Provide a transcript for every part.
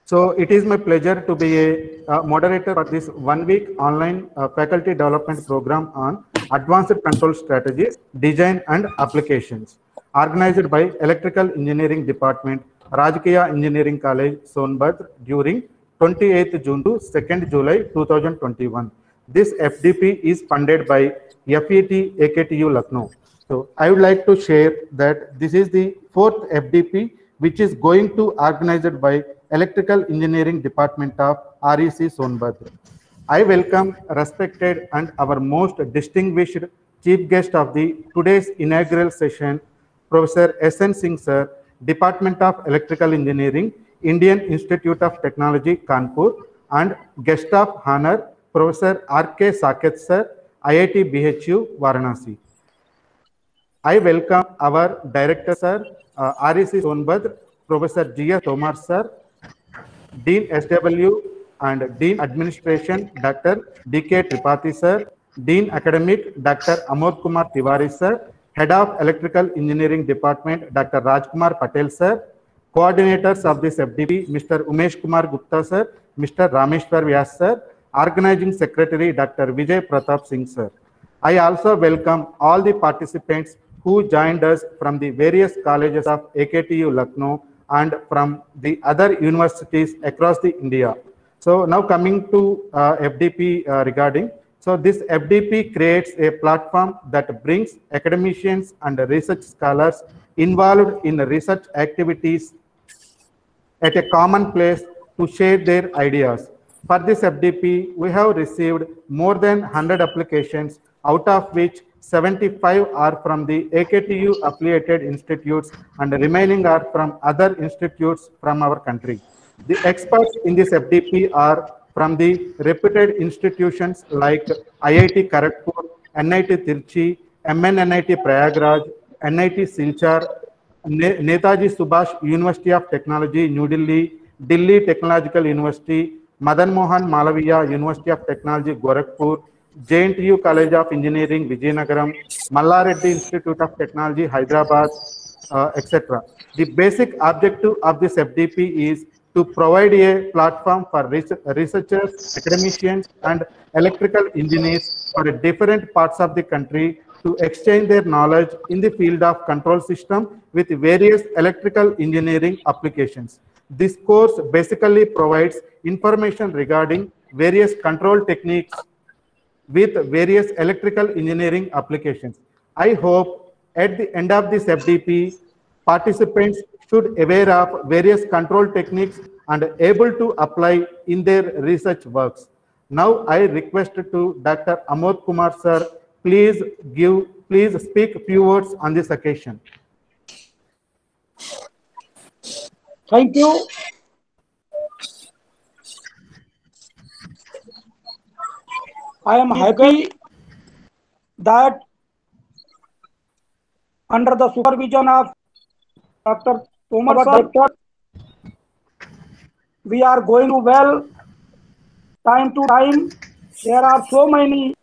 So it is my pleasure to be a moderator for this 1 week online faculty development program on advanced control strategies, design and applications, organized by Electrical Engineering Department, Rajkiya Engineering College, Sonbhadra during 28th June to 2nd July 2021. This FDP is funded by FET AKTU Lucknow. So I would like to share that this is the 4th FDP which is going to organized by Electrical Engineering Department of REC Sonbhadra. I welcome respected and our most distinguished chief guest of the today's inaugural session, Professor S.N. Singh Sir, Department of Electrical Engineering, Indian Institute of Technology, Kanpur, and guest of honor, Professor R.K. Saket Sir, IIT BHU, Varanasi. I welcome our Director Sir, REC Sonbhadra, Professor G.S. Tomar Sir, Dean SW and Dean Administration, Dr. D.K. Tripathi Sir, Dean Academic, Dr. Amod Kumar Tiwari Sir, Head of Electrical Engineering Department, Dr. Rajkumar Patel Sir, Coordinators of this FDP, Mr. Umesh Kumar Gupta Sir, Mr. Rameshwar Vyas Sir, Organizing Secretary, Dr. Vijay Pratap Singh Sir. I also welcome all the participants who joined us from the various colleges of AKTU Lucknow and from the other universities across the India. So now coming to FDP regarding, so this FDP creates a platform that brings academicians and research scholars involved in research activities at a common place to share their ideas. For this FDP, we have received more than 100 applications, out of which 75 are from the AKTU affiliated institutes and the remaining are from other institutes from our country. The experts in this FDP are from the reputed institutions like IIT Kharagpur, NIT Tirchi, MNNIT Prayagraj, NIT Silchar, Netaji Subhash University of Technology, New Delhi, Delhi Technological University, Madan Mohan Malaviya University of Technology, Gorakhpur, JNTU College of Engineering, Vijayanagaram, Mallareddy Institute of Technology, Hyderabad, etc. The basic objective of this FDP is to provide a platform for researchers, academicians, and electrical engineers for different parts of the country to exchange their knowledge in the field of control system with various electrical engineering applications. This course basically provides information regarding various control techniques with various electrical engineering applications. I hope at the end of this FDP, participants should aware of various control techniques and able to apply in their research works. Now I request to Dr. Amod Kumar Sir, please speak a few words on this occasion. Thank you. I am happy that under the supervision of Dr. Tomar Sir, we are going well. Time to time, there are so many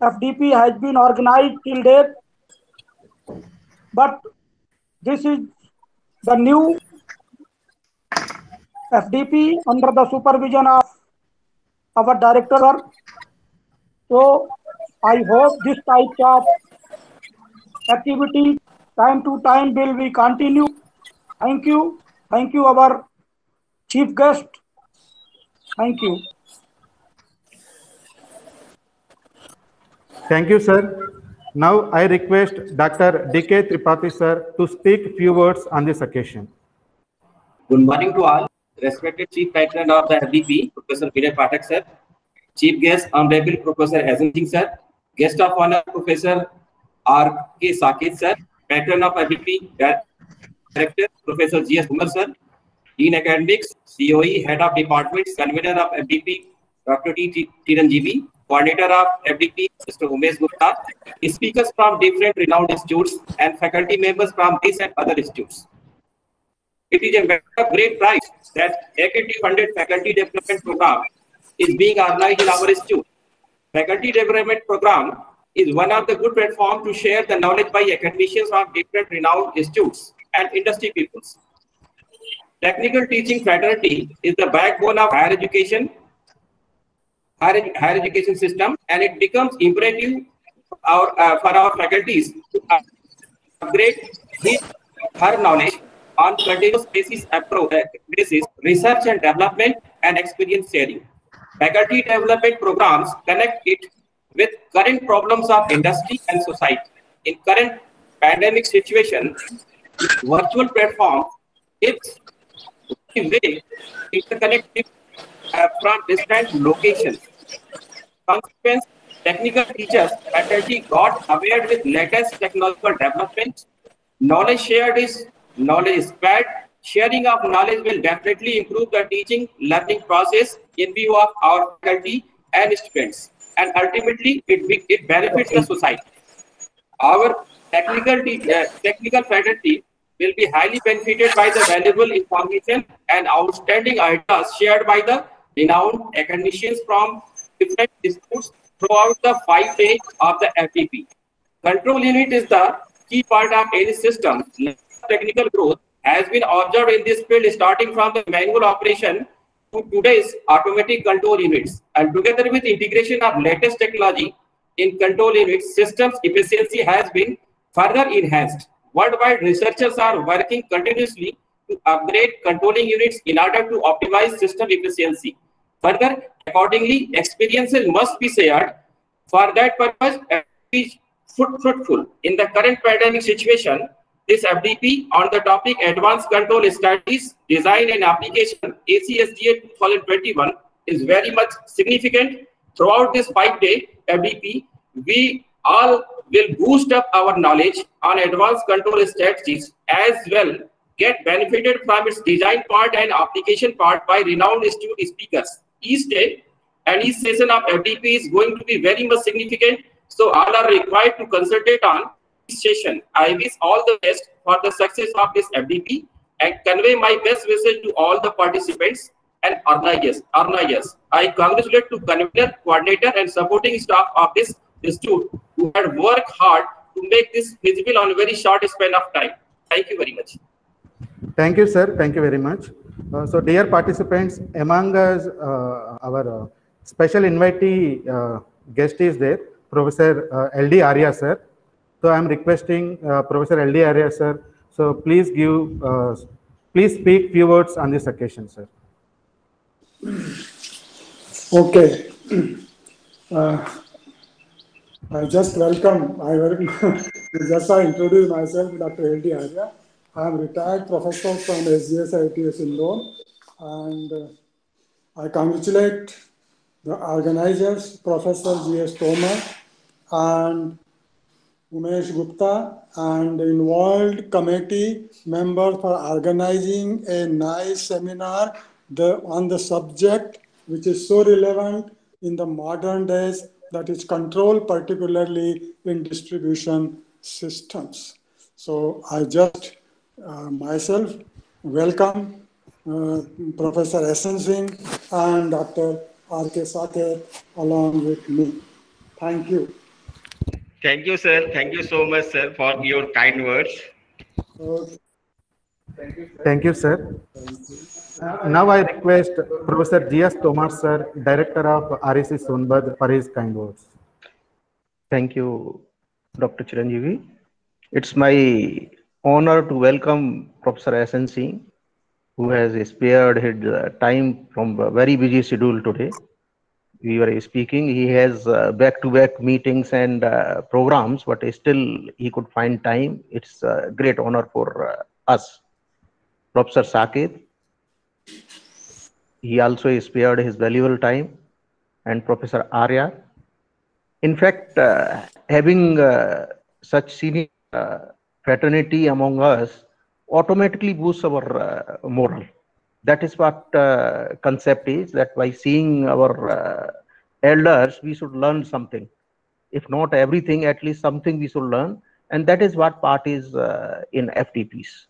FDP has been organized till date, but this is the new FDP under the supervision of our director. So I hope this type of activity time to time will be continue. Thank you. Thank you, our chief guest. Thank you. Thank you, sir. Now I request Dr. D.K. Tripathi sir to speak few words on this occasion. Good morning to all. Respected Chief Patron of the FDP, Professor Vijay Pathak sir. Chief guest, Honorable Professor S.N. Singh sir. Guest of honor, Professor R.K. Saket sir. Patron of FDP, Director, Professor G.S. Kumar sir. Dean Academics, COE, Head of Departments, Convener of FDP, Dr. T. Tiranjeevi. Coordinator of FDP, Mr. Umesh Gupta. Speakers from different renowned institutes and faculty members from this and other institutes. It is a matter of great pride that AKT-funded faculty development program is being organized in our institute. Faculty development program is one of the good platforms to share the knowledge by academicians of different renowned institutes and industry peoples. Technical teaching fraternity is the backbone of higher education system, and it becomes imperative for our faculties to upgrade his her knowledge on continuous basis, research and development and experience sharing. Faculty development programs connect it with current problems of industry and society. In current pandemic situation, virtual platform gives way interconnected from distant locations. Consequence, technical teachers faculty got aware with latest technological developments. Knowledge shared is knowledge spread. Sharing of knowledge will definitely improve the teaching learning process in view of our faculty and students, and ultimately it benefits the society. Our technical faculty will be highly benefited by the valuable information and outstanding ideas shared by the renowned academicians from different institutes throughout the 5 days of the FDP. Control unit is the key part of any system. Technical growth has been observed in this field starting from the manual operation to today's automatic control units, and together with integration of latest technology in control units, systems efficiency has been further enhanced. Worldwide, researchers are working continuously to upgrade controlling units in order to optimize system efficiency. Further, accordingly, experiences must be shared. For that purpose, be fruitful. In the current pandemic situation, this FDP on the topic Advanced Control Strategies, Design and Application ACSDA 2021 is very much significant. Throughout this 5-day FDP, we all will boost up our knowledge on advanced control strategies, as well get benefited from its design part and application part by renowned institute speakers. Each day and each session of FDP is going to be very much significant, so all are required to concentrate on this session. I wish all the best for the success of this FDP and convey my best wishes to all the participants and organizers. I congratulate to convener, coordinator and supporting staff of this institute who had worked hard to make this feasible on a very short span of time. Thank you very much. Thank you, sir. Thank you very much. So, dear participants, among us, our special invitee guest is there, Professor L.D. Arya, sir. So, I am requesting Professor L.D. Arya, sir. So, please speak few words on this occasion, sir. Okay. I just welcome. Just I introduce myself, Dr. L.D. Arya. I am retired professor from SGS ITS Indore, and I congratulate the organizers, Professor G.S. Tomar and Umesh Gupta, and involved committee members for organizing a nice seminar on the subject, which is so relevant in the modern days, that is control, particularly in distribution systems. So I just myself welcome Professor S.N. Singh and Dr. R.K. Saket along with me. Thank you. Thank you, sir. Thank you so much, sir, for your kind words. Okay. Thank you, sir. Now I request Professor G.S. Tomar, sir, Director of REC Sonbad, for his kind words. Thank you, Dr. Chiranjeevi. It's my honor to welcome Professor S.N. Singh, who has spared his time from a very busy schedule today. We were speaking, he has back-to-back meetings and programs, but still he could find time. It's a great honor for us. Professor Saket, he also spared his valuable time, and Professor Arya. In fact, having such senior fraternity among us automatically boosts our moral. That is what concept is, that by seeing our elders, we should learn something. If not everything, at least something we should learn. And that is what part is in FDPs,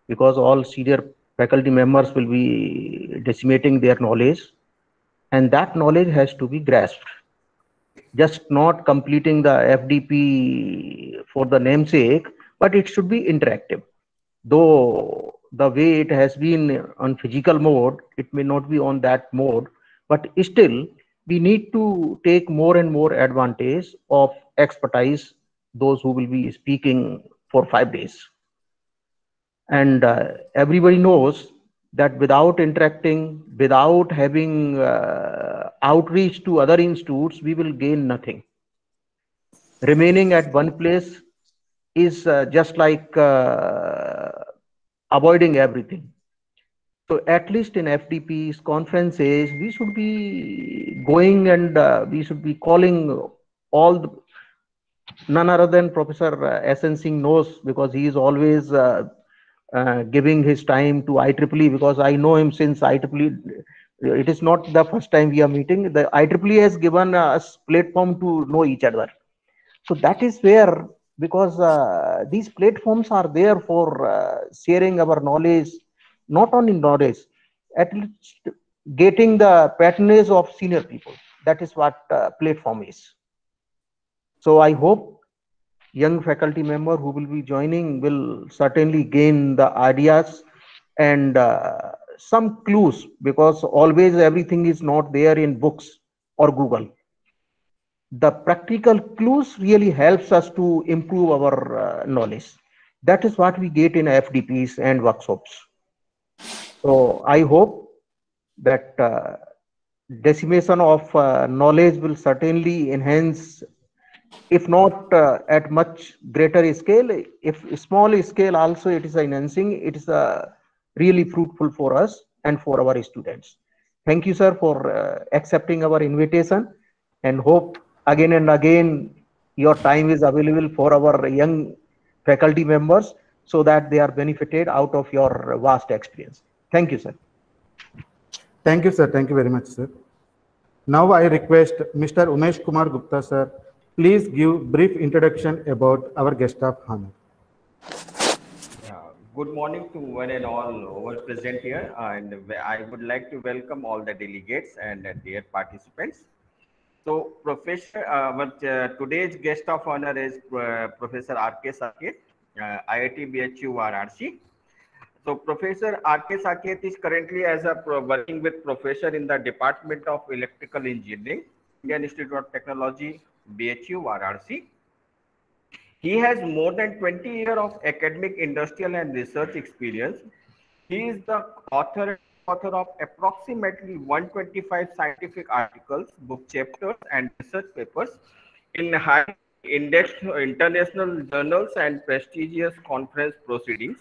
because all senior faculty members will be decimating their knowledge, and that knowledge has to be grasped. Just not completing the FDP for the namesake, but it should be interactive. Though the way it has been on physical mode, it may not be on that mode, but still we need to take more and more advantage of expertise, those who will be speaking for 5 days. And everybody knows that without interacting, without having outreach to other institutes, we will gain nothing. Remaining at one place is just like avoiding everything. So at least in FDPs, conferences, we should be going and we should be calling all the, none other than Professor SN Singh knows, because he is always giving his time to IEEE, because I know him since IEEE. It is not the first time we are meeting. The IEEE has given us platform to know each other. So that is where, because these platforms are there for sharing our knowledge, not only knowledge, at least getting the patronage of senior people. That is what platform is. So I hope young faculty member who will be joining will certainly gain the ideas and some clues, because always everything is not there in books or Google. The practical clues really helps us to improve our knowledge. That is what we get in FDPs and workshops. So I hope that decimation of knowledge will certainly enhance, if not at much greater scale, if small scale also it is enhancing, it is really fruitful for us and for our students. Thank you, sir, for accepting our invitation, and hope again and again your time is available for our young faculty members so that they are benefited out of your vast experience. Thank you, sir. Thank you, sir. Thank you very much, sir. Now I request Mr. Umesh Kumar Gupta, sir, please give brief introduction about our guest of honor. Good morning to one and all over present here, and I would like to welcome all the delegates and their participants. So, Professor, today's guest of honor is Professor R.K. Saket, IIT BHU Varanasi. So, Professor R.K. Saket is currently working with professor in the Department of Electrical Engineering, Indian Institute of Technology, BHU Varanasi. He has more than 20 years of academic, industrial, and research experience. He is the author of approximately 125 scientific articles, book chapters, and research papers in high indexed international journals and prestigious conference proceedings.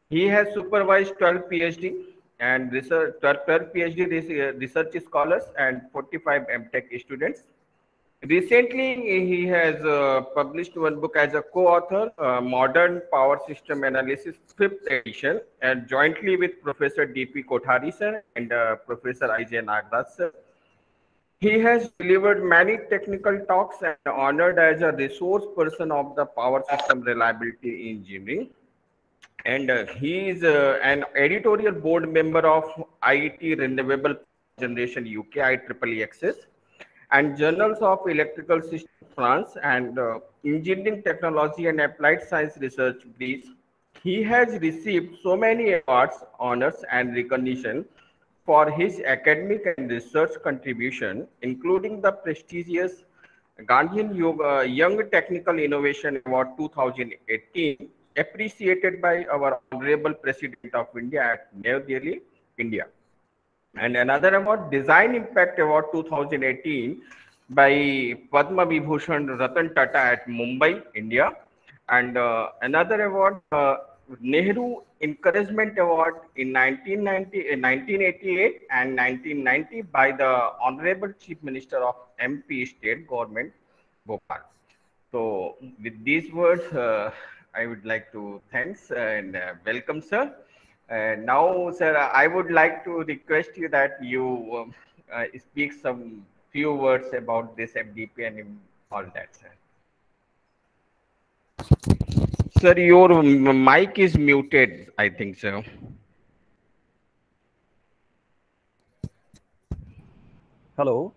He has supervised 12 PhD and research, 12 PhD research scholars and 45 MTech students. Recently, he has published one book as a co-author, Modern Power System Analysis, 5th edition, and jointly with Professor D.P. Kothari sir and Professor I.J. Nagraj sir. He has delivered many technical talks and honored as a resource person of the power system reliability engineering. And he is an editorial board member of IET Renewable Generation UK, IEEE Access, and Journals of Electrical Systems France, and Engineering Technology and Applied Science Research Greece. He has received so many awards, honors, and recognition for his academic and research contribution, including the prestigious Gandhian Young Technical Innovation Award 2018, appreciated by our Honorable President of India at New Delhi, India. And another award, Design Impact Award 2018 by Padma Vibhushan Ratan Tata at Mumbai, India. And another award, Nehru Encouragement Award in 1988 and 1990 by the Honorable Chief Minister of MP State Government, Bhopal. So with these words, I would like to thanks and welcome, sir. Now, sir, I would like to request you that you speak some few words about this FDP and all that, sir. Sir, your mic is muted, I think so. Hello.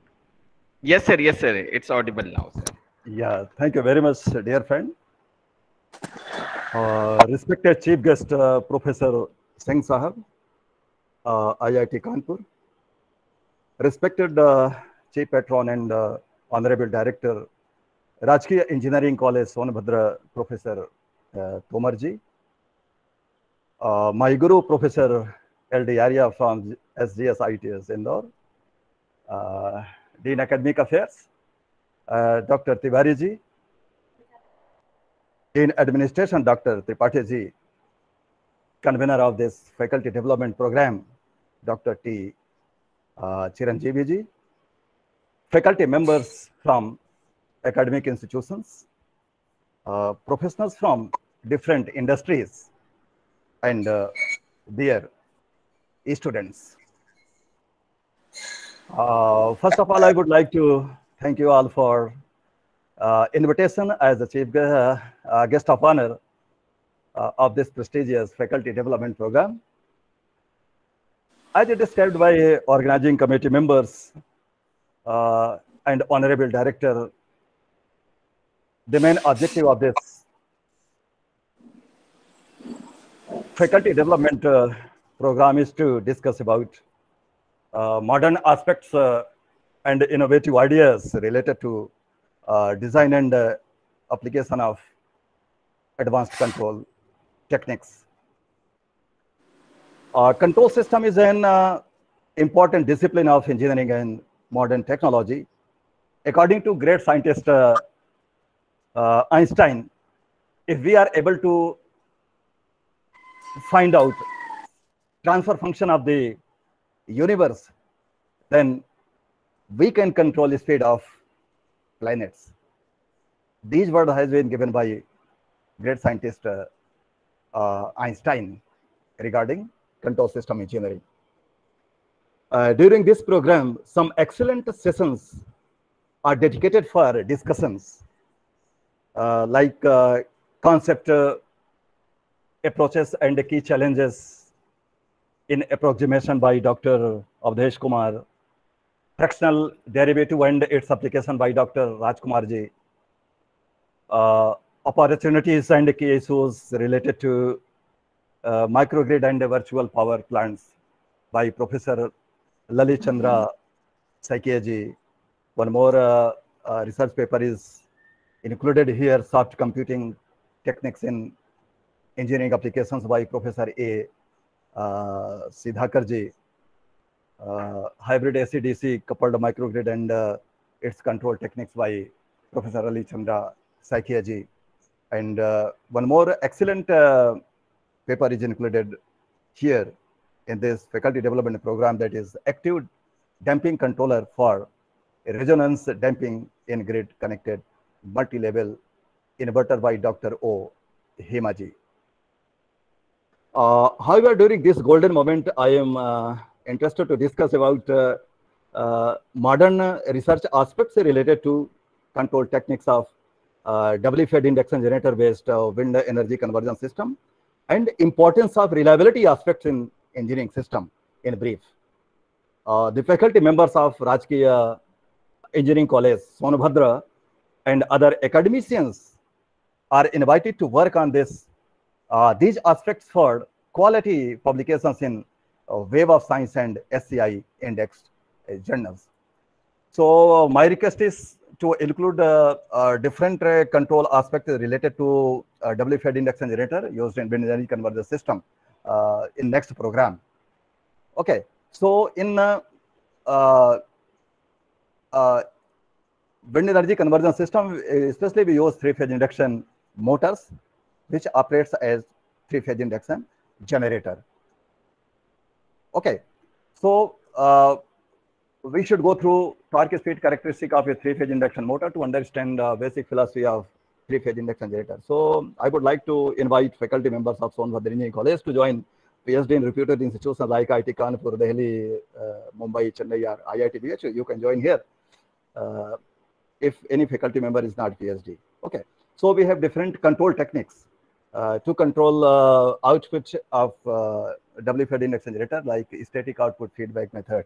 Yes, sir. Yes, sir. It's audible now, sir. Yeah, thank you very much, dear friend. Respected Chief Guest, Professor Singh Sahab, IIT Kanpur, respected Chief Patron and Honorable Director, Rajkiya Engineering College, Sonabhadra, Professor Tomarji, my Guru, Professor LD Arya from SGS ITS Indore, Dean Academic Affairs, Dr. Tiwari ji, Dean Administration, Dr. Tripathi ji, convener of this faculty development program, Dr. T. Chiranjeevi ji, faculty members from academic institutions, professionals from different industries, and their students. First of all, I would like to thank you all for invitation as the chief guest of honor of this prestigious faculty development program. As described by organizing committee members and honorable director, the main objective of this faculty development program is to discuss about modern aspects and innovative ideas related to design and application of advanced control techniques. Control system is an important discipline of engineering and modern technology. According to great scientist Einstein, if we are able to find out transfer function of the universe, then we can control the speed of planets. These words has been given by great scientist Einstein regarding control system engineering. During this program, some excellent sessions are dedicated for discussions like concept approaches and key challenges in approximation by Dr. Avdesh Kumar, fractional derivative and its application by Dr. Rajkumar ji, opportunities and key issues related to microgrid and virtual power plants by Professor Lalit Chandra Saikia ji. One more research paper is included here, soft computing techniques in engineering applications by Professor A. Siddhakar ji, hybrid AC-DC coupled microgrid and its control techniques by Professor Lalit Chandra Saikia ji. And one more excellent paper is included here in this faculty development program, that is active damping controller for resonance damping in grid connected multi-level inverter by Dr. O. Himaji. However, during this golden moment, I am interested to discuss about modern research aspects related to control techniques of doubly fed induction generator based wind energy conversion system and importance of reliability aspects in engineering system in brief. The faculty members of Rajkiya Engineering College, Sonabhadra, and other academicians are invited to work on this these aspects for quality publications in Web of Science and SCI indexed journals. So my request is to include different control aspects related to doubly fed induction generator used in wind energy conversion system in next program. Okay, so in wind energy conversion system, especially we use three-phase induction motors, which operates as three-phase induction generator. Okay, so we should go through torque speed characteristic of a three-phase induction motor to understand basic philosophy of three-phase induction generator. So I would like to invite faculty members of Sonabhadra Engineering College to join PhD in reputed institutions like IIT Kanpur, Delhi, Mumbai, Chennai, or IIT BH. You can join here if any faculty member is not PhD. Okay, so we have different control techniques to control output of doubly fed induction generator, like static output feedback method,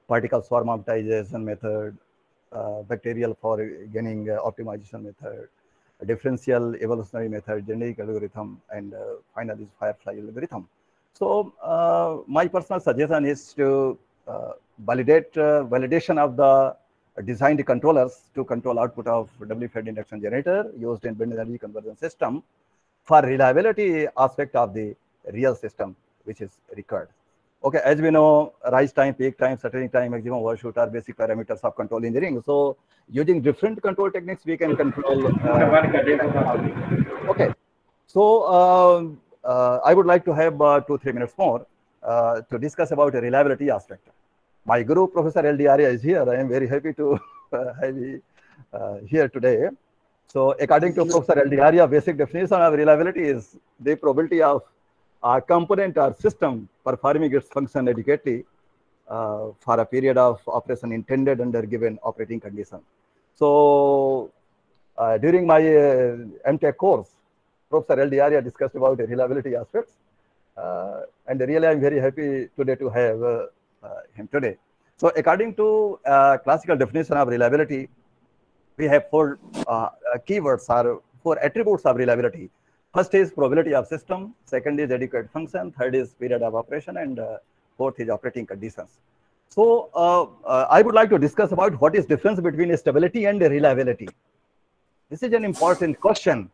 particle swarm optimization method, bacterial for gaining optimization method, differential evolutionary method, generic algorithm, and finally Firefly algorithm. So my personal suggestion is to validation of the designed controllers to control output of doubly-fed induction generator used in wind energy conversion system for reliability aspect of the real system, which is required. Okay, as we know, rise time, peak time, settling time, maximum overshoot are basic parameters of control engineering. So using different control techniques, we can control. Okay, so I would like to have 2-3 minutes more to discuss about the reliability aspect. My guru, Professor L.D. Arya, is here. I am very happy to have you here today. So according to Professor L.D. Arya, basic definition of reliability is the probability of a component or system performing its function adequately for a period of operation intended under given operating condition. So during my MTech course, Professor L.D. Arya discussed about the reliability aspects. And really, I'm very happy today to have him today. So according to classical definition of reliability, we have 4 keywords or 4 attributes of reliability. First is probability of system, second is adequate function, third is period of operation, and fourth is operating conditions. So I would like to discuss about what is difference between stability and reliability. This is an important question.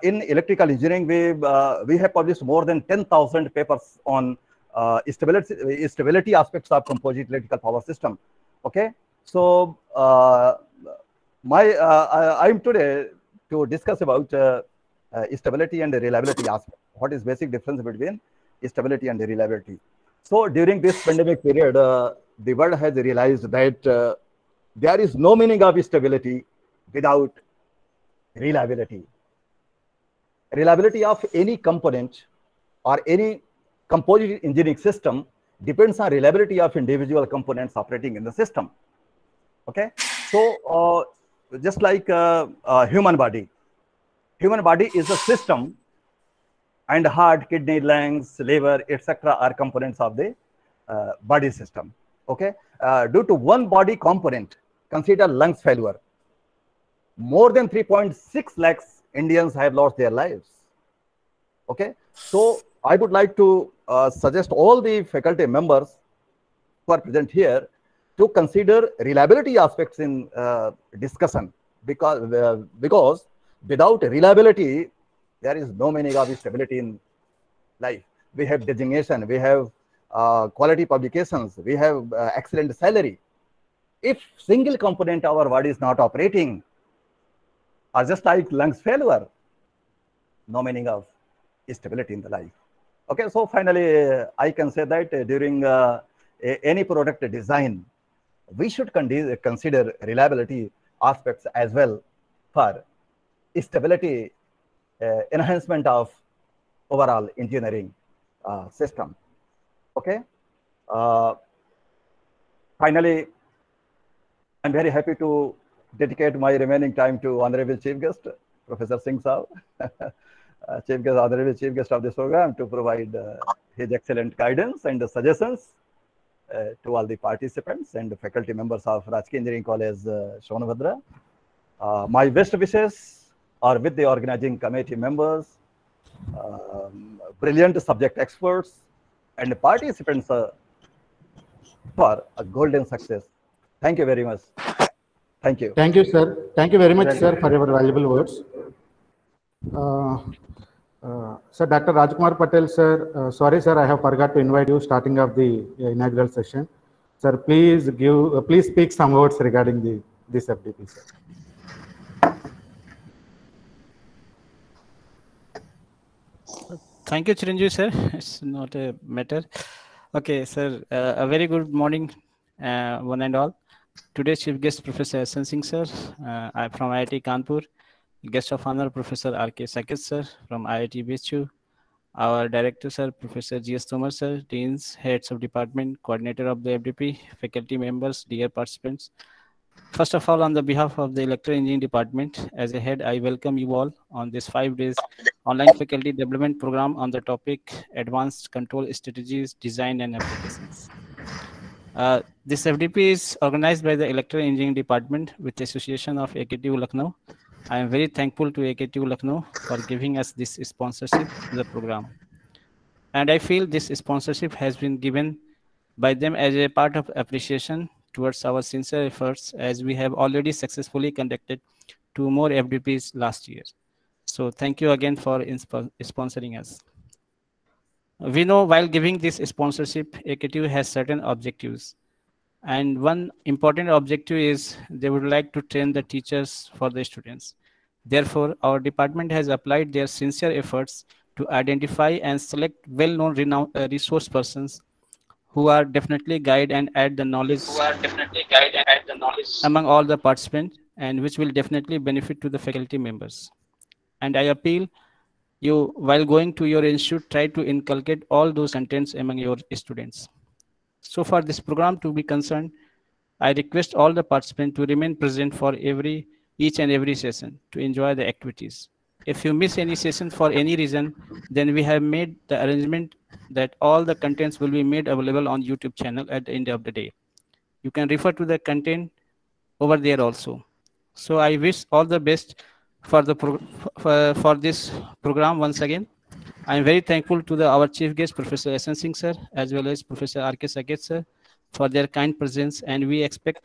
In electrical engineering, we have published more than 10,000 papers on stability aspects of composite electrical power system. Okay, so I'm today to discuss about stability and reliability aspect. What is basic difference between stability and reliability? So during this pandemic period, the world has realized that there is no meaning of stability without reliability. Reliability of any component or any composite engineering system depends on reliability of individual components operating in the system. Okay, so just like human body is a system, and heart, kidney, lungs, liver, etc. are components of the body system. Okay, due to one body component, consider lungs failure, more than 3.6 lakhs Indians have lost their lives. Okay, so I would like to suggest all the faculty members who are present here to consider reliability aspects in discussion, because without reliability, there is no meaning of stability in life. We have designation, we have quality publications, we have excellent salary. If single component of our body is not operating, or just like lungs failure, no meaning of stability in the life. Okay, so finally, I can say that during any product design, we should consider reliability aspects as well for stability enhancement of overall engineering system. Okay. Finally, I'm very happy to dedicate my remaining time to Honorable Chief Guest, Professor Singh Saab, Honorable Chief Guest of this program, to provide his excellent guidance and suggestions to all the participants and the faculty members of Rajki Engineering College, Sonabhadra. My best wishes are with the organizing committee members, brilliant subject experts, and participants for a golden success. Thank you very much. Thank you. Thank you, sir. Thank you very much, sir, for your valuable words. Sir, Dr. Rajkumar Patel, sir, sorry, sir, I have forgot to invite you starting of the inaugural session. Sir, please speak some words regarding this FDP, sir. Thank you, Chiranjeev, sir. It's not a matter. Okay, sir, a very good morning, one and all. Today's chief guest, Professor S.N. Singh, sir. I'm from IIT Kanpur. Guest of honor, Professor R.K. Saket, sir, from IIT BHU. Our director, sir, Professor G.S. Tomar, sir, deans, heads of department, coordinator of the FDP, faculty members, dear participants. First of all, on the behalf of the Electrical Engineering Department, as a head, I welcome you all on this 5 days online faculty development program on the topic Advanced Control Strategies, Design and Applications. This FDP is organized by the Electrical Engineering Department with the Association of AKTU Lucknow. I am very thankful to AKTU Lucknow for giving us this sponsorship to the program. And I feel this sponsorship has been given by them as a part of appreciation towards our sincere efforts, as we have already successfully conducted 2 more FDPs last year. So thank you again for sponsoring us. We know while giving this sponsorship, AKTU has certain objectives. And one important objective is they would like to train the teachers for the students. Therefore, our department has applied their sincere efforts to identify and select well-known resource persons who are definitely guide and add the knowledge among all the participants, and which will definitely benefit to the faculty members. And I appeal you, while going to your institute, try to inculcate all those contents among your students. So for this program to be concerned, I request all the participants to remain present for each and every session to enjoy the activities. If you miss any session for any reason, then we have made the arrangement that all the contents will be made available on YouTube channel at the end of the day. You can refer to the content over there also. So I wish all the best for this program once again. I am very thankful to our chief guest, Professor S.N. Singh sir, as well as Professor R.K. Saket sir, for their kind presence, and we expect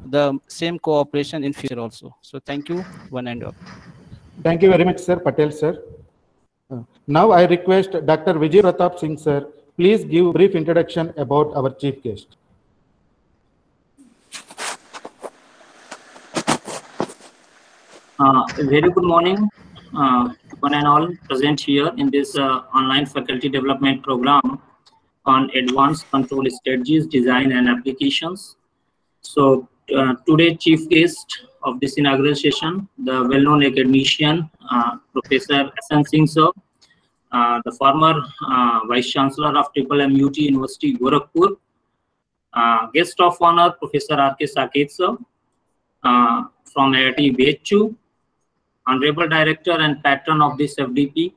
the same cooperation in future also. So thank you, one and all. Thank you very much, sir. Patel sir. Now I request Dr. Vijay Pratap Singh sir, please give a brief introduction about our chief guest. Very good morning, one and all present here in this online faculty development program on advanced control strategies, design and applications. So today chief guest of this inaugural session, the well-known academician, Professor S.N. Singh sir, the former Vice Chancellor of MUT University, Gorakhpur. Guest of honor, Professor R.K. Saket sir, from IIT BHU. Honorable Director and Patron of this FDP,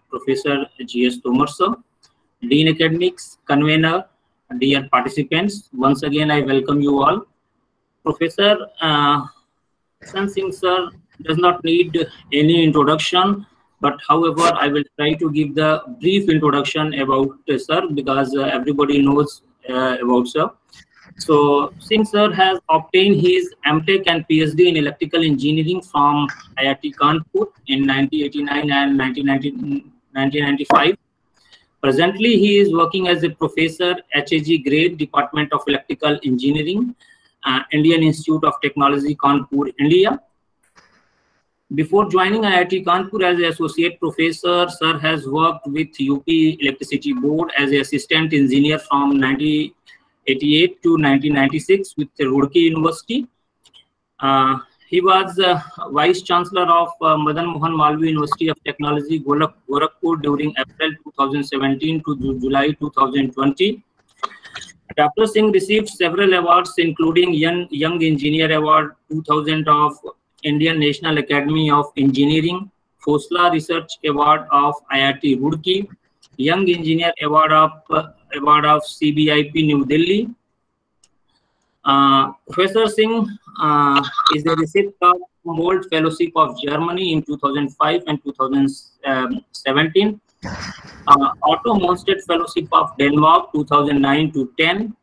Professor G.S. Tomar sir, Dean Academics, Convener, dear participants, once again I welcome you all. Professor S.N. Singh sir does not need any introduction, but however I will try to give the brief introduction about sir, because everybody knows about sir. So Singh sir has obtained his MTech and PhD in electrical engineering from IIT Kanpur in 1989 and 1995. Presently, he is working as a professor, HAG grade, Department of Electrical Engineering, Indian Institute of Technology, Kanpur, India. Before joining IIT Kanpur as an associate professor, sir has worked with UP Electricity Board as an assistant engineer from 1988 to 1996 with Roorkee University. He was Vice Chancellor of Madan Mohan Malviya University of Technology, Gorakhpur during April 2017 to July 2020. Dr. Singh received several awards, including Young Engineer Award 2000 of Indian National Academy of Engineering, Khosla Research Award of IIT Roorkee, Young Engineer Award of CBIP New Delhi. Professor Singh is the recipient of Humboldt Fellowship of Germany in 2005 and 2017. Otto Monstedt Fellowship of Denmark 2009 to 10.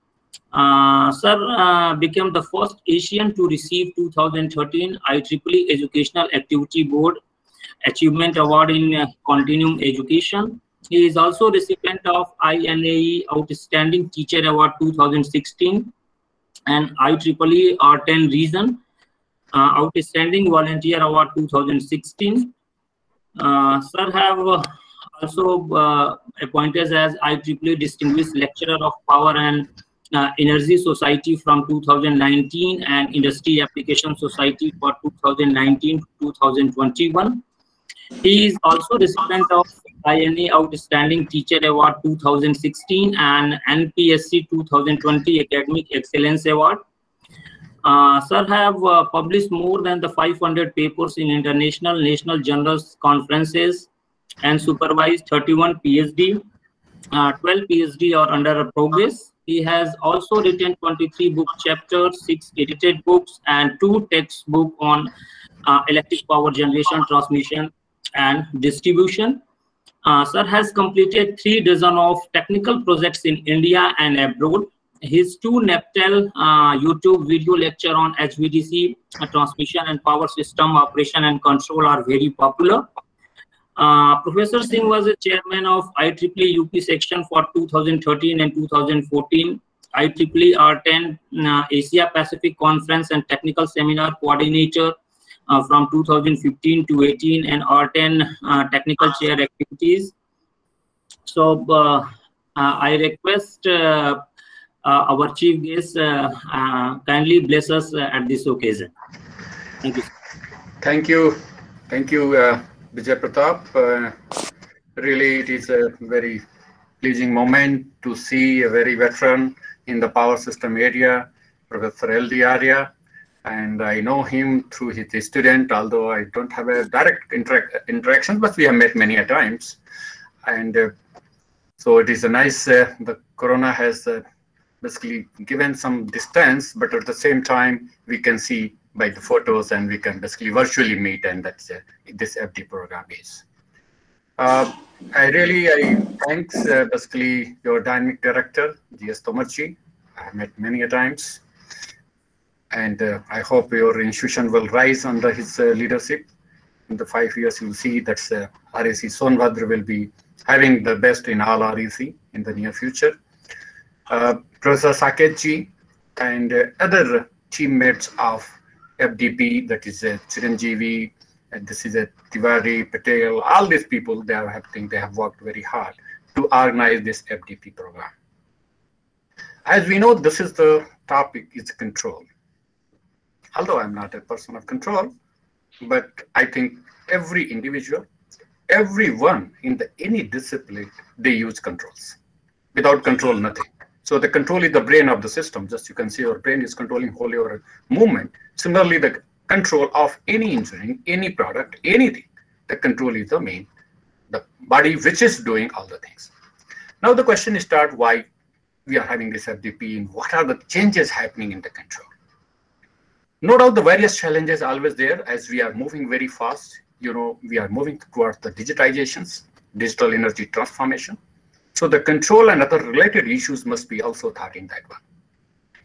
Sir became the first Asian to receive 2013 IEEE Educational Activity Board Achievement Award in Continuing Education. He is also recipient of INAE Outstanding Teacher Award 2016 and IEEE R10 Reason Outstanding Volunteer Award 2016. Sir have also appointed as IEEE Distinguished Lecturer of Power and Energy Society from 2019 and Industry Application Society for 2019 to 2021. He is also recipient of INA Outstanding Teacher Award 2016 and NPSC 2020 Academic Excellence Award. Sir have published more than the 500 papers in international national journals conferences and supervised 31 PhD. 12 PhD are under progress. He has also written 23 book chapters, 6 edited books, and 2 textbooks on electric power generation, transmission, and distribution. Sir has completed 3 dozen of technical projects in India and abroad. His 2 NEPTEL YouTube video lecture on HVDC transmission and power system operation and control are very popular. Professor Singh was a chairman of IEEE UP section for 2013 and 2014, IEEE R10 Asia Pacific Conference and Technical Seminar Coordinator from 2015 to 18, and R10 Technical Chair Activities. So I request our chief guest kindly bless us at this occasion. Thank you. Thank you. Thank you, Vijay Pratap. Really, it is a very pleasing moment to see a very veteran in the power system area, Professor L.D. Arya. And I know him through his student, although I don't have a direct interaction, but we have met many a times. And so it is a nice, the corona has basically given some distance, but at the same time, we can see by the photos and we can basically virtually meet, and that's this FD program is. I thanks basically your dynamic director, G.S. Tomarji. I have met many a times. And I hope your institution will rise under his leadership. In the 5 years, you'll see that RAC Sonbhadra will be having the best in all REC in the near future. Professor Saketji and other teammates of FDP, that is Chiranjeevi, and this is Tiwari, Patel, all these people, they have worked very hard to organize this FDP program. As we know, this is the topic is control. Although I'm not a person of control, but I think every individual, everyone in any discipline, they use controls. Without control, nothing. So the control is the brain of the system. Just you can see your brain is controlling wholly your movement. Similarly, the control of any engineering, any product, anything, the control is the main, the body which is doing all the things. Now the question is why we are having this FDP and what are the changes happening in the control. No doubt the various challenges are always there as we are moving very fast. You know, we are moving towards the digitizations, digital energy transformation. So the control and other related issues must be also thought in that one.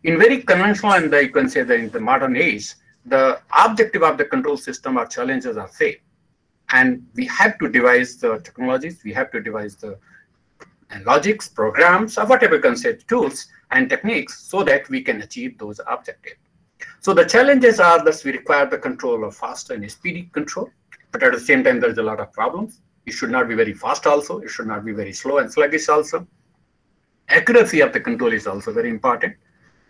In very conventional and you can say that in the modern age, the objective of the control system or challenges are same. And we have to devise the technologies, we have to devise the logics, programs, or whatever you can say, tools and techniques so that we can achieve those objectives. So the challenges are that we require the control of fast and speedy control, but at the same time, there's a lot of problems. It should not be very fast also. It should not be very slow and sluggish also. Accuracy of the control is also very important.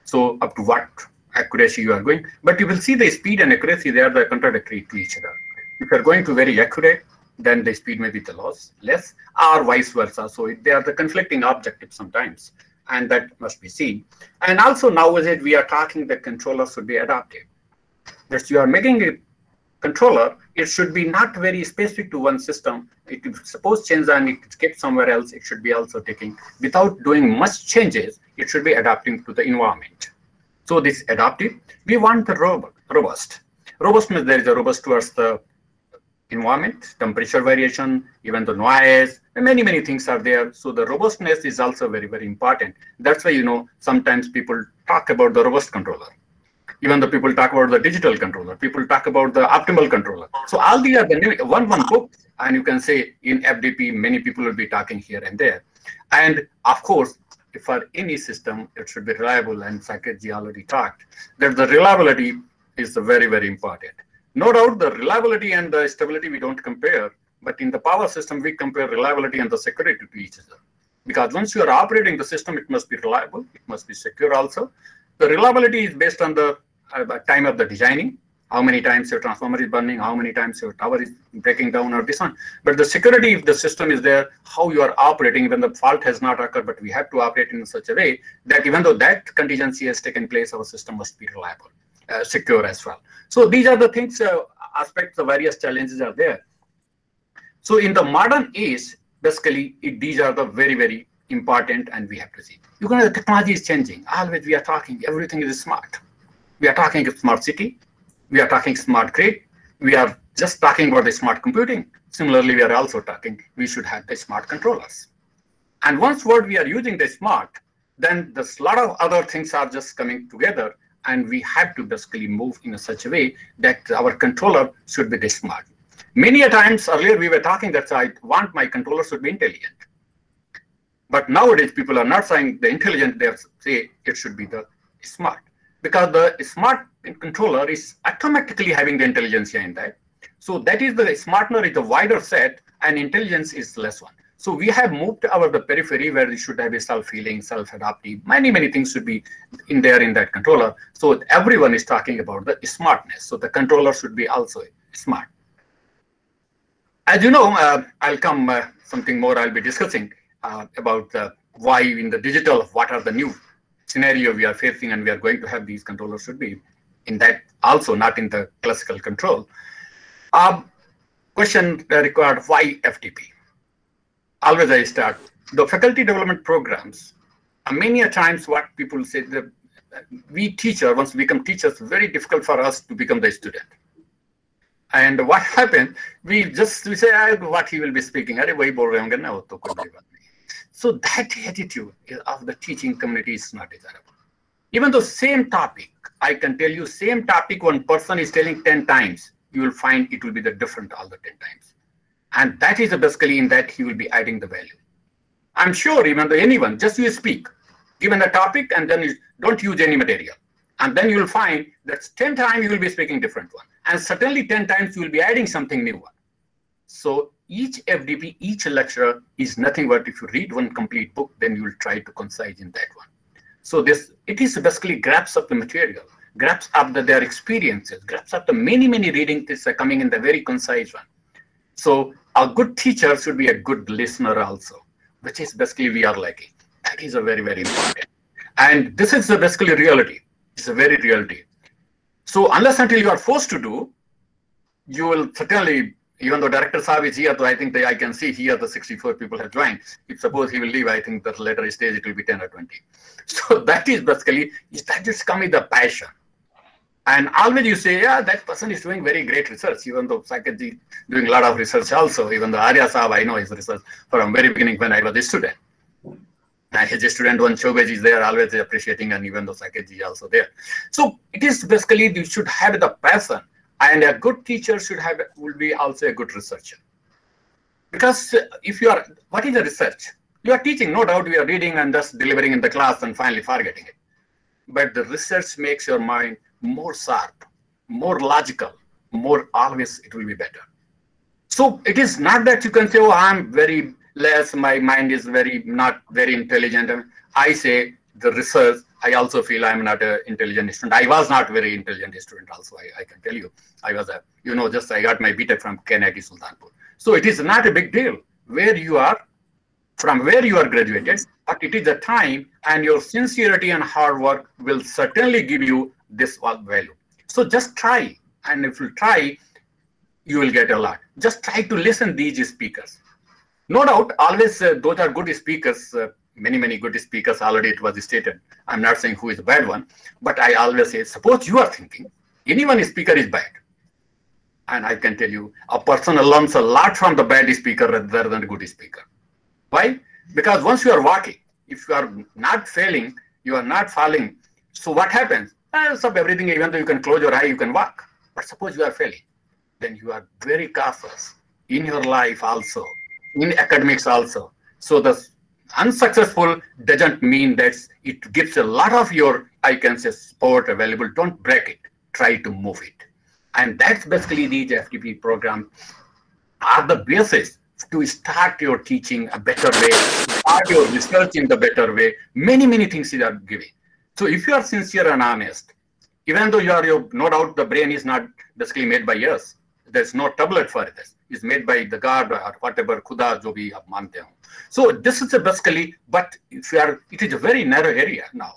So up to what accuracy you are going, but you will see the speed and accuracy, they are the contradictory to each other. If you are going to very accurate, then the speed may be the less, or vice versa. So they are the conflicting objectives sometimes. And that must be seen. And also nowadays we are talking that controllers should be adaptive. That you are making a controller, it should be not very specific to one system. It suppose change and it kept somewhere else, it should be also taking, without doing much changes, it should be adapting to the environment. So this adaptive, we want the robust. Robustness, there is a robust towards the environment, temperature variation, even the noise, and many things are there. So the robustness is also very, very important. That's why, you know, sometimes people talk about the robust controller. Even the people talk about the digital controller. People talk about the optimal controller. So all these are the one book, and you can say in FDP, many people will be talking here and there. And of course, for any system, it should be reliable, and Saketji already talked that the reliability is very, very important. No doubt the reliability and the stability we don't compare, but in the power system, we compare reliability and the security to each other. Because once you are operating the system, it must be reliable, it must be secure also. The reliability is based on the time of the designing, how many times your transformer is burning, how many times your tower is breaking down or this one. But the security, if the system is there, how you are operating when the fault has not occurred, but we have to operate in such a way that even though that contingency has taken place, our system must be reliable, secure as well. So these are the things, aspects, the various challenges are there. So in the modern age, basically, these are the very, very important, and we have to see. You know, the technology is changing. Always we are talking, everything is smart. We are talking smart city. We are talking smart grid. We are just talking about the smart computing. Similarly, we are also talking, we should have the smart controllers. And once word we are using the smart, then there's a lot of other things are just coming together, and we have to basically move in such a way that our controller should be the smart. Many a times earlier we were talking that I want my controller should be intelligent. But nowadays people are not saying the intelligent, they say it should be the smart. Because the smart controller is automatically having the intelligence in that. So that is the smartner is the wider set and intelligence is less one. So we have moved our the periphery where we should have a self-healing, self-adaptive, many things should be in there in that controller. So everyone is talking about the smartness. So the controller should be also smart. As you know, I'll come something more I'll be discussing about why in the digital, what are the new scenario we are facing and we are going to have these controllers should be in that also, not in the classical control. Question required, why FDP? Always I start, the faculty development programs, many a times what people say, that we teacher, once we become teachers, very difficult for us to become the student. And what happened, we say, what he will be speaking. So that attitude of the teaching community is not desirable. Even though same topic, I can tell you same topic, one person is telling 10 times, you will find it will be the different all the 10 times. And that is basically in that he will be adding the value. I'm sure even though anyone, just you speak, given a topic and then you don't use any material. And then you will find that 10 times you will be speaking different one. And certainly 10 times you will be adding something new one. So each FDP, each lecturer is nothing but if you read one complete book, then you will try to concise in that one. So it is basically grabs up the material, grabs up their experiences, grabs up the many readings that are coming in the very concise one. So a good teacher should be a good listener also, which is basically we are lacking. That is a very important. And this is basically reality. It's a very reality. So unless until you are forced to do, you will certainly, even though Director Saab is here, so I think I can see here the 64 people have joined. If suppose he will leave, I think that later stage it will be 10 or 20. So that is basically, that just come with the passion. And always you say, yeah, that person is doing very great research, even though Saketji doing a lot of research also, even though Arya Saab, I know his research from very beginning when I was a student. And his student one Shobej is there, always appreciating, and even though Saketji is also there. So it is basically, you should have the passion, and a good teacher will be also a good researcher. Because if you are, what is the research? You are teaching, no doubt we are reading and just delivering in the class and finally forgetting it. But the research makes your mind more sharp, more logical, more always it will be better. So it is not that you can say, oh, I'm very less, my mind is not very intelligent. I say the research, I also feel I'm not an intelligent student. I was not very intelligent student also, I can tell you. I was I got my BTech from KNIT Sultanpur. So it is not a big deal where you are, from where you are graduated, but it is the time and your sincerity and hard work will certainly give you this value. So just try, and if you try, you will get a lot. Just try to listen these speakers. No doubt, always those are good speakers, many good speakers already it was stated. I'm not saying who is a bad one, but I always say, suppose you are thinking, anyone speaker is bad. And I can tell you, a person learns a lot from the bad speaker rather than a good speaker. Why? Because once you are walking, if you are not failing, you are not falling. So what happens? Stop everything, even though you can close your eye, you can walk. But suppose you are failing, then you are very cautious in your life also, in academics also. So the unsuccessful doesn't mean that it gives a lot of your, I can say, support available. Don't break it. Try to move it. And that's basically these FDP programs are the basis to start your teaching a better way, start your research in the better way. Many things are giving. So if you are sincere and honest, even though you are, no doubt the brain is not basically made by us. There's no tablet for this. It's made by the God or whatever, Khuda, jo bhi aap mante ho. So this is basically, but if you are, it is a very narrow area now.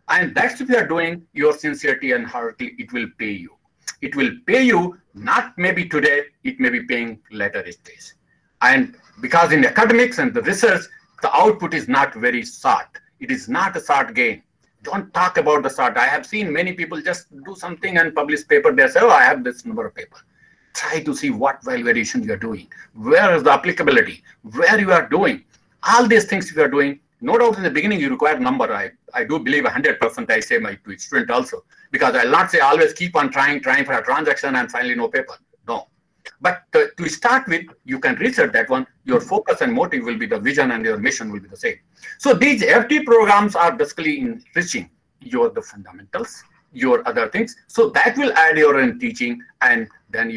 And that's if you are doing your sincerity and heartily, it will pay you. It will pay you, not maybe today, it may be paying later stage. And because in academics and the research, the output is not very short. It is not a short gain. Don't talk about the short. I have seen many people just do something and publish paper. They say, oh, I have this number of paper. try to see what validation you are doing, where is the applicability, where you are doing. All these things you are doing, no doubt in the beginning you require number. I do believe 100%, I say to student also, because I'll not say always keep on trying for a transaction and finally no paper. No. But to start with, you can research that one. Your focus and motive will be the vision and your mission will be the same. So these FD programs are basically enriching the fundamentals, your other things. So that will add your own teaching. And then,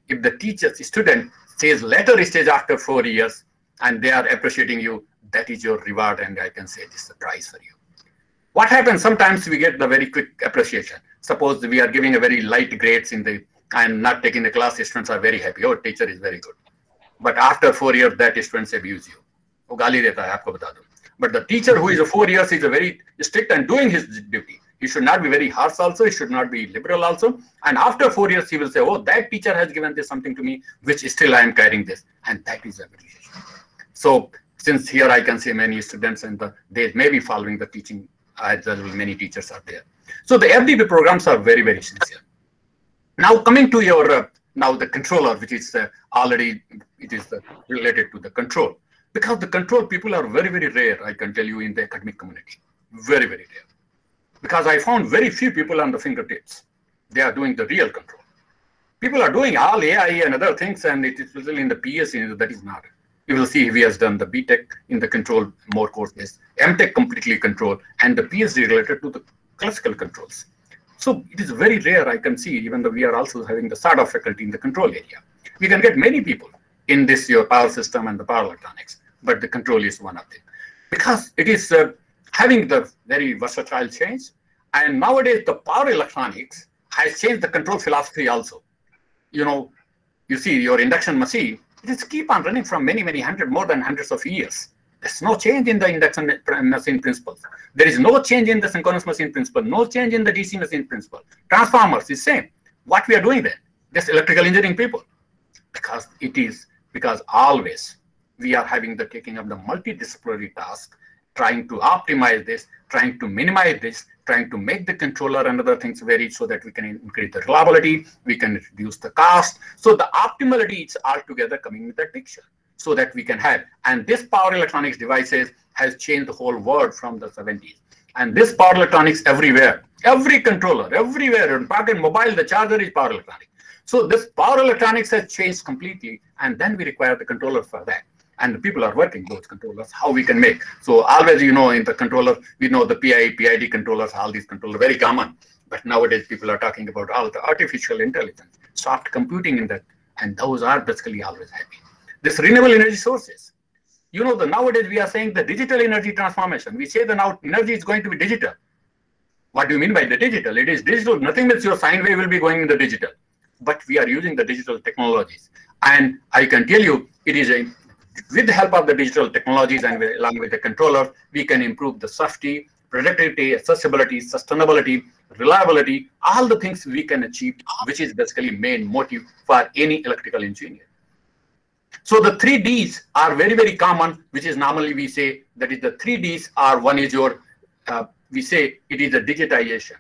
if the student says later stage after 4 years and they are appreciating you, that is your reward. And I can say this is the prize for you. What happens? Sometimes we get the very quick appreciation. Suppose we are giving a very light grades and not taking the class, students are very happy. Oh, teacher is very good. But after 4 years, that students abuse you. But the teacher who is 4 years is a very strict and doing his duty. He should not be very harsh also. He should not be liberal also. And after 4 years, he will say, oh, that teacher has given this something to me, which still I am carrying this. And that is appreciation. So since here I can say many students and they may be following the teaching as well, many teachers are there. So the FDP programs are very, very sincere. Now coming to your, now the controller, which is already, it is related to the control. Because the control people are very, very rare, I can tell you, in the academic community. Very, very rare. Because I found very few people on the fingertips. They are doing the real control. People are doing all AI and other things, and it is really in the PS, that is not. You will see he has done the BTech in the control more courses, MTech completely control, and the PhD related to the classical controls. So it is very rare, I can see, even though we are also having the SADA faculty in the control area. We can get many people in this, your power system and the power electronics, but the control is one of them. Because it is having the very versatile change, and nowadays the power electronics has changed the control philosophy also. You see your induction machine, it is keep on running from many, more than hundreds of years. There's no change in the induction machine principles. There is no change in the synchronous machine principle, no change in the DC machine principle. Transformers is same. What we are doing then? This electrical engineering people. Because always we are having the taking of the multidisciplinary task, trying to optimize this, trying to minimize this, trying to make the controller and other things vary so that we can increase the reliability, we can reduce the cost. So the optimality is altogether coming with that picture so that we can have. And this power electronics devices has changed the whole world from the 70s. And this power electronics everywhere, every controller, everywhere, in pocket mobile, the charger is power electronic. So this power electronics has changed completely. And then we require the controller for that. And the people are working those controllers, how we can make. So always, in the controller, we know the PID controllers, all these controllers, very common. But nowadays, people are talking about all the artificial intelligence, soft computing in that. And those are basically always happy. This renewable energy sources. Nowadays, we are saying the digital energy transformation. We say that now energy is going to be digital. What do you mean by the digital? It is digital. Nothing means your sine wave will be going in the digital. But we are using the digital technologies. And I can tell you, it is with the help of the digital technologies and along with the controller, we can improve the safety, productivity, accessibility, sustainability, reliability, all the things we can achieve, which is basically main motive for any electrical engineer. So the 3Ds are very, very common, which is normally we say that is the 3Ds are one is your, we say it is the digitization.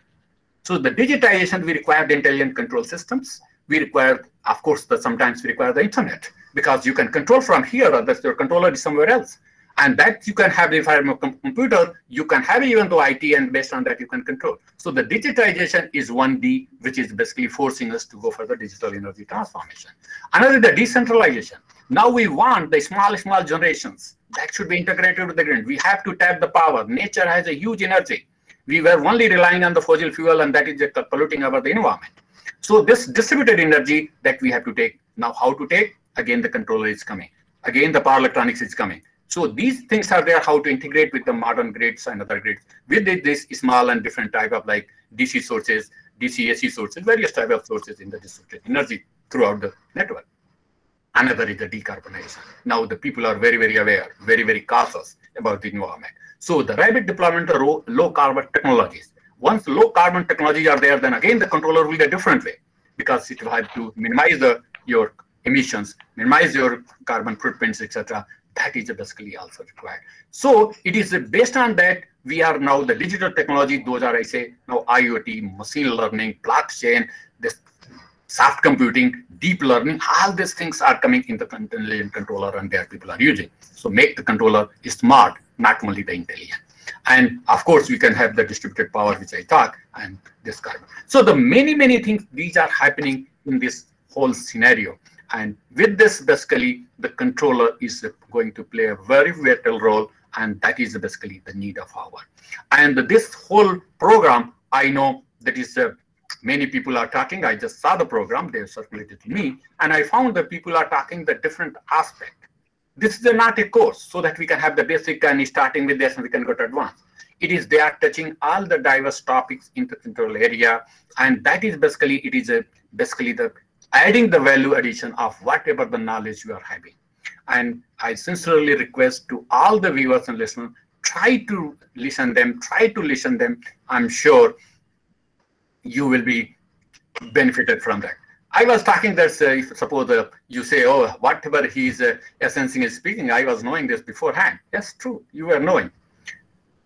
So the digitization, we require the intelligent control systems. We require, of course, sometimes we require the internet because you can control from here or that your controller is somewhere else. And that you can have, if I have a computer, you can have even though IT and based on that you can control. So the digitization is 1D, which is basically forcing us to go for the digital energy transformation. Another is the decentralization. Now we want the small generations that should be integrated with the grid. We have to tap the power. Nature has a huge energy. We were only relying on the fossil fuel and that is polluting our the environment. So this distributed energy that we have to take. Now how to take? Again, the controller is coming. Again, the power electronics is coming. So these things are there, how to integrate with the modern grids and other grids. With this small and different type of like DC sources, DC AC sources, various type of sources in the distributed energy throughout the network. Another is the decarbonization. Now the people are very, very aware, very, very cautious about the environment. So the rapid deployment of low carbon technologies. Once low carbon technologies are there, then again the controller will be a different way because it will have to minimize your emissions, minimize your carbon footprints, etc. That is basically also required. So it is based on that we are now the digital technology. Those are, I say, now IoT, machine learning, blockchain, this soft computing. deep learning, all these things are coming in the intelligent controller, and there people are using. So make the controller smart, not only the intelligent. And of course, we can have the distributed power, which I talk, and this kind. So the many things, these are happening in this whole scenario. And with this, basically, the controller is going to play a very vital role, and that is basically the need of our. And this whole program, I know that is many people are talking. I just saw the program, they circulated to me, and I found that people are talking the different aspect. This is not a course so that we can have the basic and starting with this and we can go to advanced. It is, they are touching all the diverse topics in the control area, and that is basically, it is basically the adding the value addition of whatever the knowledge you are having. And I sincerely request to all the viewers and listeners, try to listen them, I'm sure you will be benefited from that. I was talking that if suppose you say, oh, whatever he's Sensing is speaking, I was knowing this beforehand. Yes, true, you were knowing.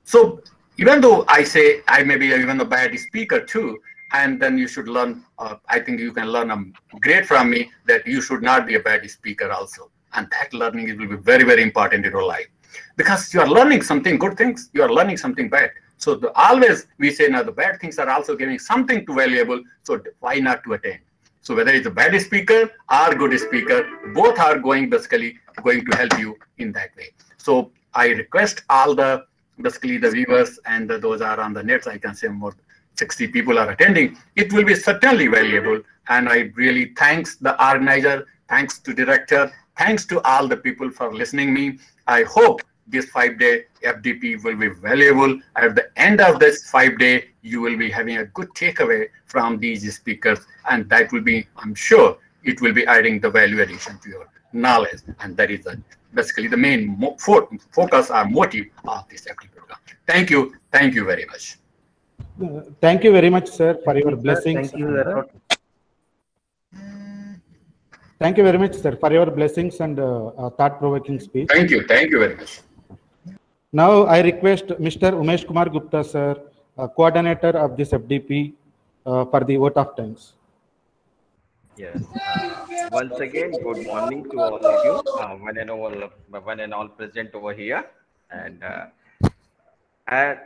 So even though I say I may be even a bad speaker too, and then you should learn, I think you can learn great from me that you should not be a bad speaker also. And that learning will be very important in your life. Because you are learning something good things, you are learning something bad. So always we say now the bad things are also giving something to valuable, so why not to attain? So whether it's a bad speaker or good speaker, both are basically going to help you in that way. So I request all the basically the viewers and those are on the net, I can say more 60 people are attending. It will be certainly valuable, and I really thanks the organizer, thanks to director, thanks to all the people for listening me. I hope this 5-day FDP will be valuable. At the end of this 5-day, you will be having a good takeaway from these speakers, and that will be, I'm sure, it will be adding the value addition to your knowledge, and that is basically the main focus or motive of this FDP program. Thank you very much. Thank you very much, sir, for your blessings. Thank you. Thank you very much, sir, for your blessings and thought-provoking speech. Thank you very much. Now I request Mr. Umesh Kumar Gupta, sir, coordinator of this FDP, for the vote of thanks. Yes. Once again, good morning to all of you, one and all present over here, and our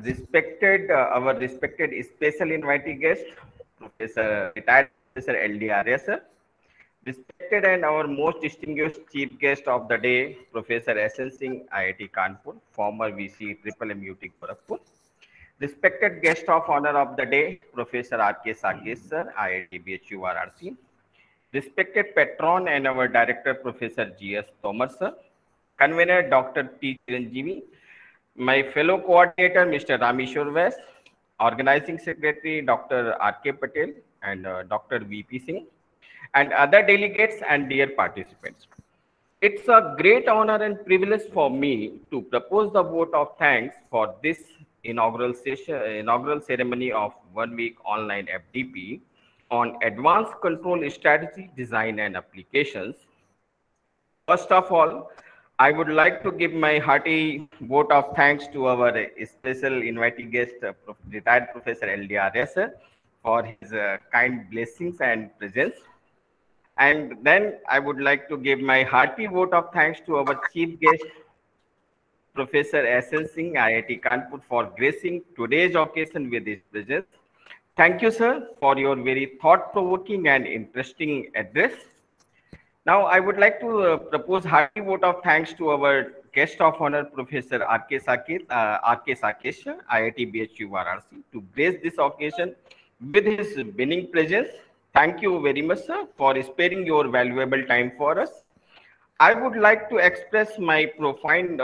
respected special invited guest, retired Professor LD Arya, sir. Respected and our most distinguished chief guest of the day, Professor S.N. Singh, IIT Kanpur, former VC MMUT Gorakhpur. Respected guest of honor of the day, Professor R.K. Sakesh, sir, IIT BHU Varanasi. Respected patron and our director, Professor G.S. Tomar, sir. Convener, Dr. T. Chiranjeevi. My fellow coordinator, Mr. Rameshwar West. Organizing secretary, Dr. R.K. Patel and Dr. V.P. Singh. And other delegates and dear participants. It's a great honor and privilege for me to propose the vote of thanks for this inaugural ceremony of 1 week online FDP on advanced control strategy, design and applications. First of all, I would like to give my hearty vote of thanks to our special invited guest, retired Professor LD Arya, sir, for his kind blessings and presence. And then I would like to give my hearty vote of thanks to our chief guest, Professor S.N. Singh, IIT Kanpur, for gracing today's occasion with his presence. Thank you, sir, for your very thought-provoking and interesting address. Now, I would like to propose hearty vote of thanks to our guest of honor, Professor R.K. Sakesh, IIT BHU Varanasi, to grace this occasion with his winning presence. Thank you very much, sir, for sparing your valuable time for us. I would like to express my profound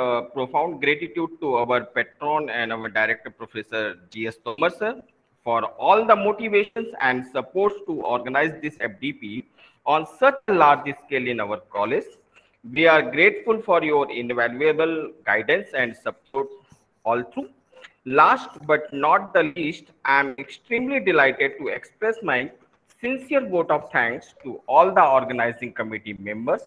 gratitude to our patron and our director, Professor G.S. Tomar, sir, for all the motivations and supports to organize this FDP on such a large scale in our college. We are grateful for your invaluable guidance and support all through. Last but not the least, I am extremely delighted to express my sincere vote of thanks to all the organizing committee members,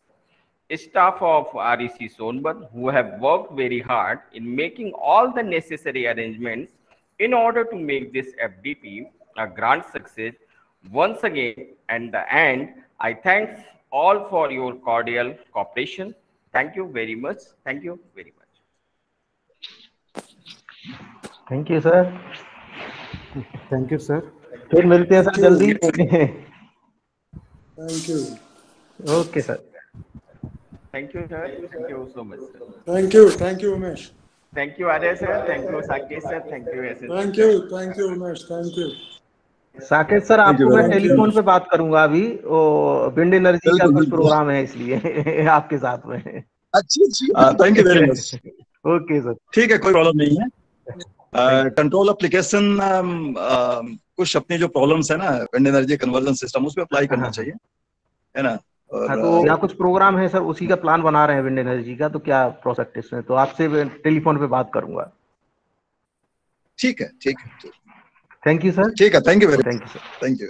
staff of REC Sonbad, who have worked very hard in making all the necessary arrangements in order to make this FDP a grand success. Once again, at the end, I thank all for your cordial cooperation. Thank you very much. Thank you very much. Thank you sir. Thank you sir. फिर मिलते हैं sir जल्दी। Thank you. Okay sir. Thank you, sir. Thank you so much, sir. Thank you. Thank you, Umesh. Thank you, Arya sir. Thank you, Sakesh sir. Thank you, SSG. Thank you. Thank you, Umesh. Thank you. Saket sir, आपको मैं telephone पे बात करूंगा अभी, वो wind energy का कुछ programme है इसलिए आपके साथ में। अच्छी thank you very much. Okay sir, ठीक है, कोई प्रॉब्लम नहीं है। कंट्रोल एप्लीकेशन कुछ अपनी जो प्रॉब्लम्स है ना विंड एनर्जी कन्वर्जन सिस्टम, उसमें अप्लाई करना चाहिए, है ना। हाँ, तो यहाँ कुछ प्रोग्राम है सर, उसी का प्लान बना रहे हैं विंड एनर्जी का, तो क्या प्रोसेस है, तो आपसे टेलीफोन पे बात करूंगा। ठीक है, ठीक है, थैंक यू सर। ठीक है, thank you very thank you sir. Thank you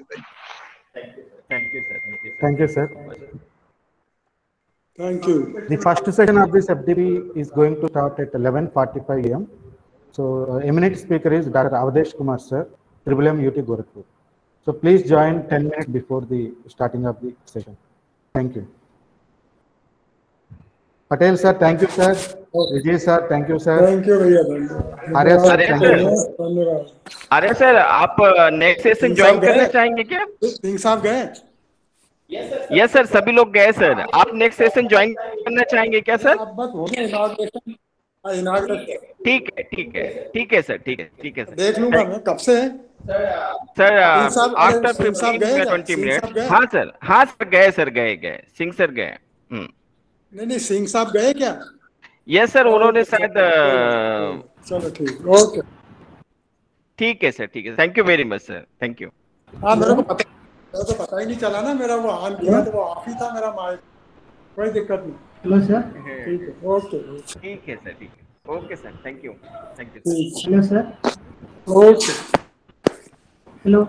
Thank you, sir. Thank you, sir. Thank you. The first session of this FDP is going to start at 11:45 a.m. So, eminent speaker is Dr. Avadesh Kumar sir, IIM UT Gorakhpur. So, please join 10 minutes before the starting of the session. Thank you. Patel sir, thank you sir. Vijay sir, thank you sir. Thank you भैया। Arya sir, thank you. धन्यवाद। अरे sir, आप next session join करना चाहेंगे क्या? सिंह साहब गए? Yes sir, सभी लोग गए सर। आप नेक्स्ट सेशन ज्वाइन करना चाहेंगे क्या सर? अब बस हो गया इनॉग्रेशन। ठीक है, ठीक है, ठीक है सर, ठीक है, ठीक है सर। देख लूंगा मैं कब से है सर सिंह आफ्टर साहब 15 गए? 20 सिंह साहब मिनट। गए? हाँ सर, हाँ सर, गए सर, गए सिंह सर गए। नहीं, सिंह साहब गए क्या? यस सर, उन्होंने शायद चलो ठीक, ओके। ठीक है सर, ठीक है, thank you very much sir, thank you. हाँ, मेरे को पता ही नहीं चला ना, मेरा वो ऑन किया तो वो ऑफ ही था मेरा माइक। कोई दिक्कत नहीं। Hello sir. ठीक है, ओके। ठीक है सर, ठीक है, okay sir, thank you, thank you. Hello sir. Okay. Hello.